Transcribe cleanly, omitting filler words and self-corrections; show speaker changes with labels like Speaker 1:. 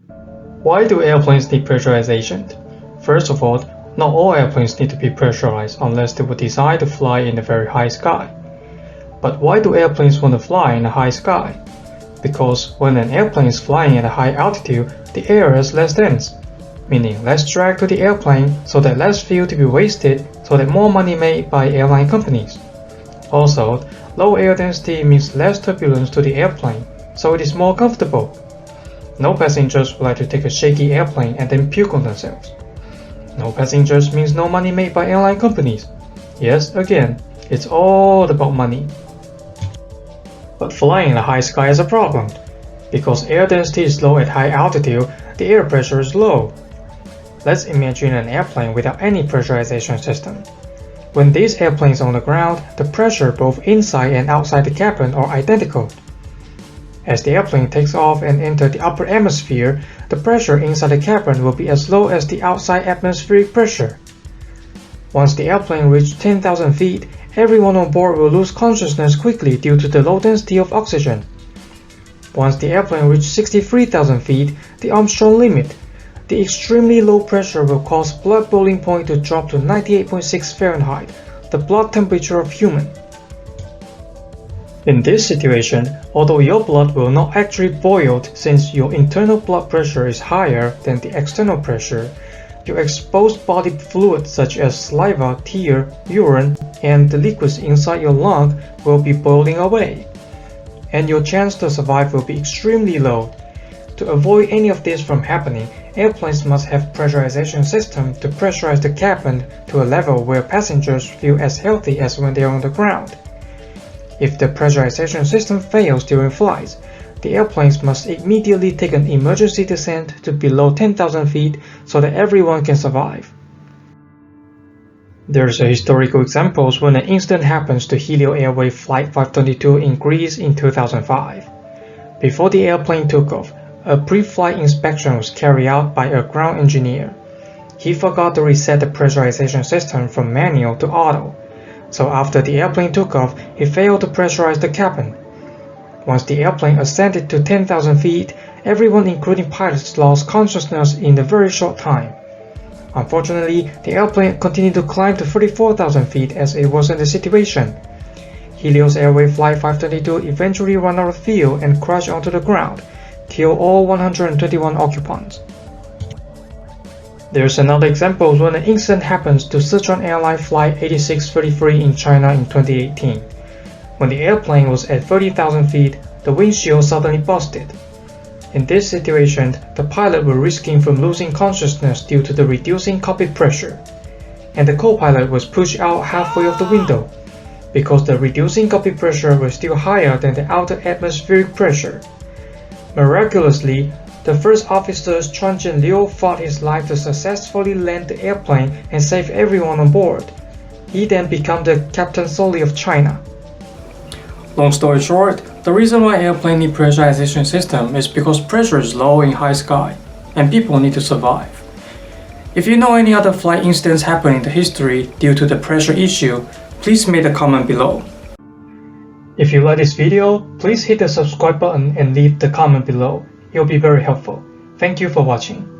Speaker 1: Why do airplanes need pressurization? First of all, not all airplanes need to be pressurized unless they were designed to fly in the very high sky. But why do airplanes want to fly in the high sky? Because when an airplane is flying at a high altitude, the air is less dense, meaning less drag to the airplane so that less fuel to be wasted so that more money made by airline companies. Also, low air density means less turbulence to the airplane, so it is more comfortable. No passengers would like to take a shaky airplane and then puke on themselves. No passengers means no money made by airline companies. Yes, again, it's all about money. But flying in the high sky is a problem. Because air density is low at high altitude, the air pressure is low. Let's imagine an airplane without any pressurization system. When these airplanes are on the ground, the pressure both inside and outside the cabin are identical. As the airplane takes off and enters the upper atmosphere, the pressure inside the cabin will be as low as the outside atmospheric pressure. Once the airplane reaches 10,000 feet, everyone on board will lose consciousness quickly due to the low density of oxygen. Once the airplane reaches 63,000 feet, the Armstrong limit, the extremely low pressure will cause blood boiling point to drop to 98.6 Fahrenheit, the blood temperature of human. In this situation, although your blood will not actually boil since your internal blood pressure is higher than the external pressure, your exposed body fluids such as saliva, tear, urine, and the liquids inside your lung will be boiling away, and your chance to survive will be extremely low. To avoid any of this from happening, airplanes must have pressurization system to pressurize the cabin to a level where passengers feel as healthy as when they are on the ground. If the pressurization system fails during flights, the airplanes must immediately take an emergency descent to below 10,000 feet so that everyone can survive. There's a historical example when an incident happens to Helio Airways Flight 522 in Greece in 2005. Before the airplane took off, a pre-flight inspection was carried out by a ground engineer. He forgot to reset the pressurization system from manual to auto, so after the airplane took off, he failed to pressurize the cabin. Once the airplane ascended to 10,000 feet, everyone including pilots lost consciousness in a very short time. Unfortunately, the airplane continued to climb to 34,000 feet as it was in the situation. Helios Airways Flight 522 eventually ran out of fuel and crashed onto the ground, killing all 121 occupants. There's another example when an incident happens to Sichuan Airline Flight 8633 in China in 2018. When the airplane was at 30,000 feet, the windshield suddenly busted. In this situation, the pilot was risking from losing consciousness due to the reducing cockpit pressure, and the co-pilot was pushed out halfway of the window, because the reducing cockpit pressure was still higher than the outer atmospheric pressure. Miraculously, the first officer Chuan Liu fought his life to successfully land the airplane and save everyone on board. He then became the captain solely of China. Long story short, the reason why airplanes need pressurization system is because pressure is low in high sky, and people need to survive. If you know any other flight incidents happening in the history due to the pressure issue, please make a comment below. If you like this video, please hit the subscribe button and leave the comment below. It will be very helpful. Thank you for watching.